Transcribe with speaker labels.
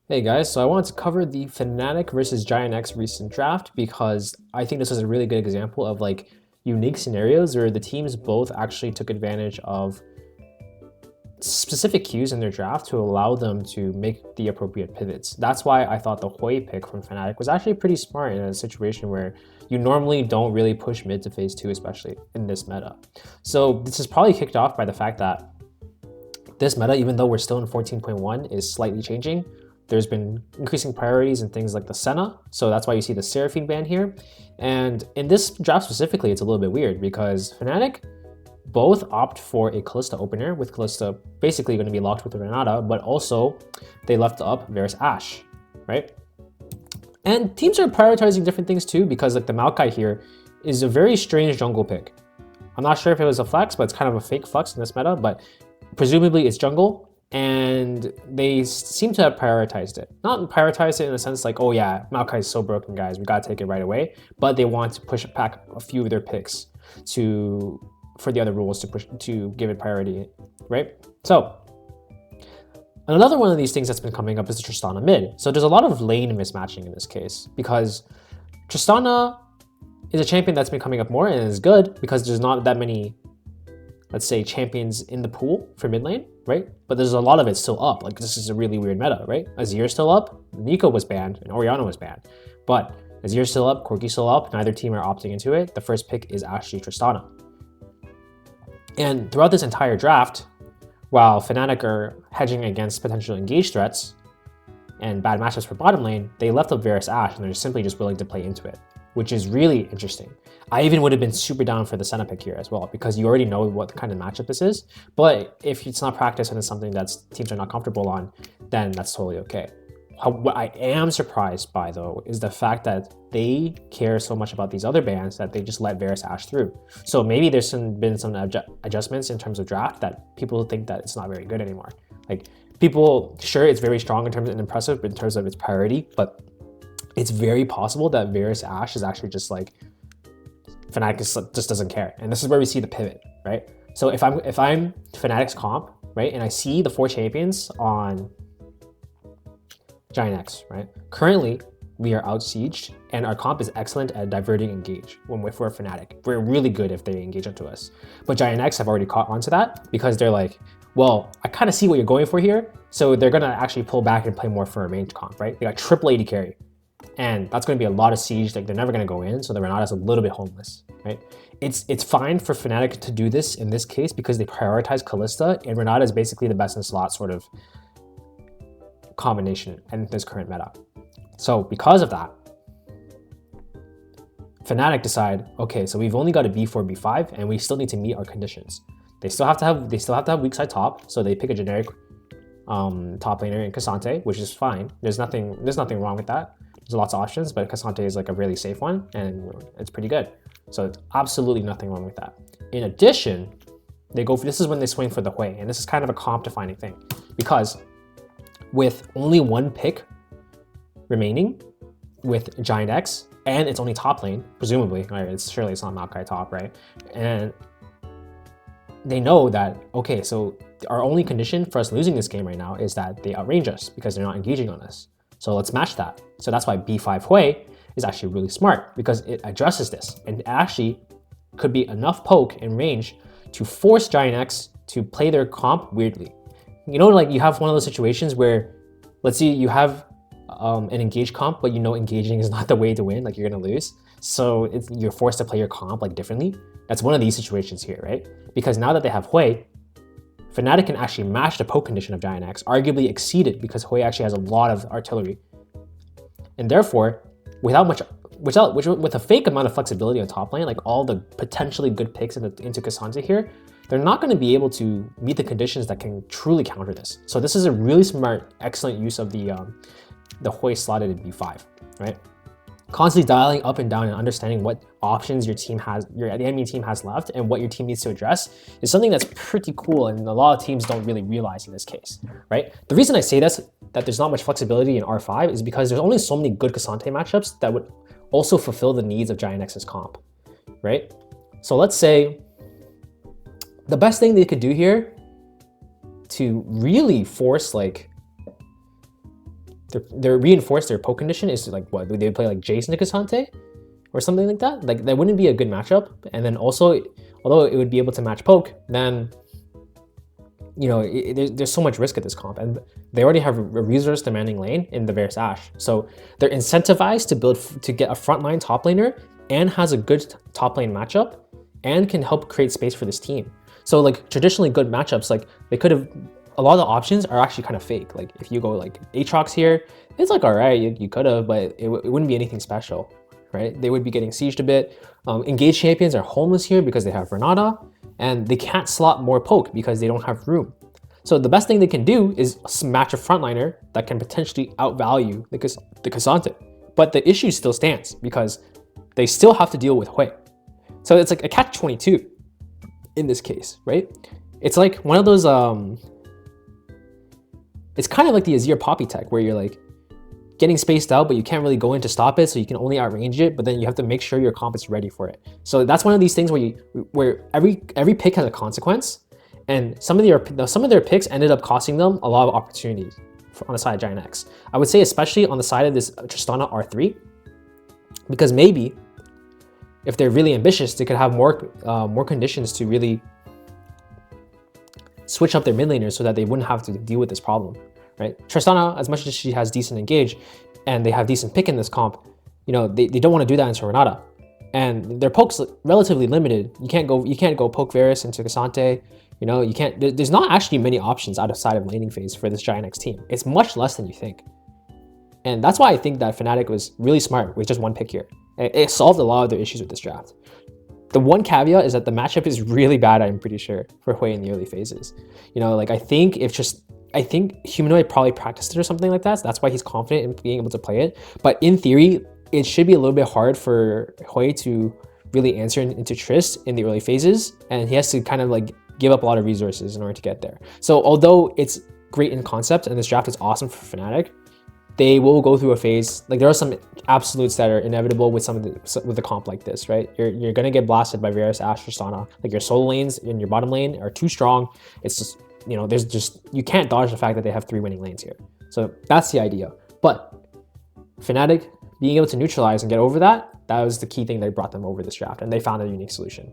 Speaker 1: Hey guys, so I wanted to cover the Fnatic versus Giant X recent draft because I think this is a really good example of like unique scenarios where the teams both actually took advantage of specific cues in their draft to allow them to make the appropriate pivots. That's why I thought the Hwei pick from Fnatic was actually pretty smart in a situation where you normally don't really push mid to phase 2, especially in this meta. So this is probably kicked off by the fact that this meta, even though we're still in 14.1, is slightly changing. There's been increasing priorities in things like the Senna, so that's why you see the Seraphine ban here. And in this draft specifically, it's a little bit weird because Fnatic both opt for a Kalista opener, with Kalista basically going to be locked with Renata, but also they left up Varus Ashe, right? And teams are prioritizing different things too, because like the Maokai here is a very strange jungle pick. I'm not sure if it was a flex, but it's kind of a fake flex in this meta, but presumably it's jungle, and they seem to have prioritized it. Not prioritized it in a sense like, oh yeah, Maokai is so broken, guys, we gotta take it right away, but they want to push back a few of their picks for the other rules to give it priority, right? So another one of these things that's been coming up is the Tristana mid. So there's a lot of lane mismatching in this case because Tristana is a champion that's been coming up more and is good because there's not that many, let's say, champions in the pool for mid lane, right? But there's a lot of it still up. Like this is a really weird meta, right? Azir's still up, Nico was banned, and Orianna was banned. But Azir's still up, Corki's still up, neither team are opting into it. The first pick is actually Tristana. And throughout this entire draft, while Fnatic are hedging against potential engage threats and bad matchups for bottom lane, they left up Varus Ashe and they're simply just willing to play into it, which is really interesting. I even would have been super down for the Senna pick here as well, because you already know what kind of matchup this is. But if it's not practice and it's something that teams are not comfortable on, then that's totally okay. What I am surprised by, though, is the fact that they care so much about these other bans that they just let Varus Ashe through. So maybe there's been some adjustments in terms of draft that people think that it's not very good anymore. Like people, sure, it's very strong in terms of and impressive in terms of its priority, but it's very possible that Varus Ashe is actually just like Fnatic just doesn't care. And this is where we see the pivot, right? So if I'm Fnatic's comp, right, and I see the 4 champions on Giant X, right? Currently, we are out-sieged, and our comp is excellent at diverting engage when we're Fnatic. We're really good if they engage onto us. But Giant X have already caught onto that because they're like, well, I kind of see what you're going for here, so they're going to actually pull back and play more for a range comp, right? They got triple AD carry, and that's going to be a lot of siege. Like they're never going to go in, so the Renata's a little bit homeless, right? It's fine for Fnatic to do this in this case because they prioritize Kalista, and Renata is basically the best in slot sort of combination in this current meta. So because of that, Fnatic decide, okay, so we've only got a B4, B5, and we still need to meet our conditions. They still have to have weak side top, so they pick a generic top laner in Cassante, which is fine. There's nothing wrong with that. There's lots of options, but Cassante is like a really safe one, and it's pretty good. So it's absolutely nothing wrong with that. In addition, this is when they swing for the Hwei, and this is kind of a comp defining thing, because with only one pick remaining with Giant X, and it's only top lane, presumably, right? Surely it's not Maokai top, right? And they know that, okay, so our only condition for us losing this game right now is that they outrange us because they're not engaging on us. So let's match that. So that's why B5 Hwei is actually really smart because it addresses this and actually could be enough poke and range to force Giant X to play their comp weirdly. You know, like you have one of those situations where, let's say you have an engaged comp, but you know engaging is not the way to win, like you're gonna lose. So you're forced to play your comp like differently. That's one of these situations here, right? Because now that they have Hwei, Fnatic can actually match the poke condition of Giant X, arguably exceed it because Hwei actually has a lot of artillery. And therefore, with a fake amount of flexibility on top lane, like all the potentially good picks into Cassante here, they're not going to be able to meet the conditions that can truly counter this. So this is a really smart, excellent use of the Hwei slotted in B5, right? Constantly dialing up and down and understanding what options the enemy team has left and what your team needs to address is something that's pretty cool, and a lot of teams don't really realize in this case, right? The reason I say this, that there's not much flexibility in R5, is because there's only so many good Cassante matchups that would also fulfill the needs of Giant X's comp, right? So let's say the best thing they could do here to really force like their reinforce their poke condition is like what they would play like Jace into Cassante or something like that. Like that wouldn't be a good matchup. And then also, although it would be able to match poke, then you know there's so much risk at this comp, and they already have a resource demanding lane in the Varus Ashe, so they're incentivized to get a frontline top laner and has a good top lane matchup and can help create space for this team. So like traditionally good matchups, like they could have, a lot of the options are actually kind of fake. Like if you go like Aatrox here, it's like all right, you could have, but it wouldn't be anything special, right? They would be getting sieged a bit. Engaged champions are homeless here because they have Renata, and they can't slot more poke because they don't have room. So the best thing they can do is match a frontliner that can potentially outvalue the Cassante. But the issue still stands because they still have to deal with Hwei. So it's like a catch-22 in this case, right? It's like one of those, it's kind of like the Azir Poppy tech where you're like getting spaced out, but you can't really go in to stop it, so you can only outrange it, but then you have to make sure your comp is ready for it. So that's one of these things where every pick has a consequence, and some of their picks ended up costing them a lot of opportunities on the side of Giant X. I would say especially on the side of this Tristana R3, because maybe if they're really ambitious, they could have more conditions to really switch up their mid laners so that they wouldn't have to deal with this problem, right? Tristana, as much as she has decent engage and they have decent pick in this comp, you know, they don't want to do that into Renata. And their poke's relatively limited. You can't go poke Varus into Cassante. You know, there's not actually many options outside of laning phase for this Giant X team. It's much less than you think. And that's why I think that Fnatic was really smart with just one pick here. It solved a lot of their issues with this draft. The one caveat is that the matchup is really bad, I'm pretty sure, for Hwei in the early phases. You know, like I think Humanoid probably practiced it or something like that, so that's why he's confident in being able to play it. But in theory, it should be a little bit hard for Hwei to really answer into Trist in the early phases, and he has to kind of like give up a lot of resources in order to get there. So although it's great in concept and this draft is awesome for Fnatic, they will go through a phase. Like there are some absolutes that are inevitable with with a comp like this, right? You're gonna get blasted by Varus, Ashe, Tristana. Like your solo lanes in your bottom lane are too strong. It's just, you know, you can't dodge the fact that they have 3 winning lanes here. So that's the idea. But Fnatic being able to neutralize and get over that was the key thing that brought them over this draft, and they found a unique solution.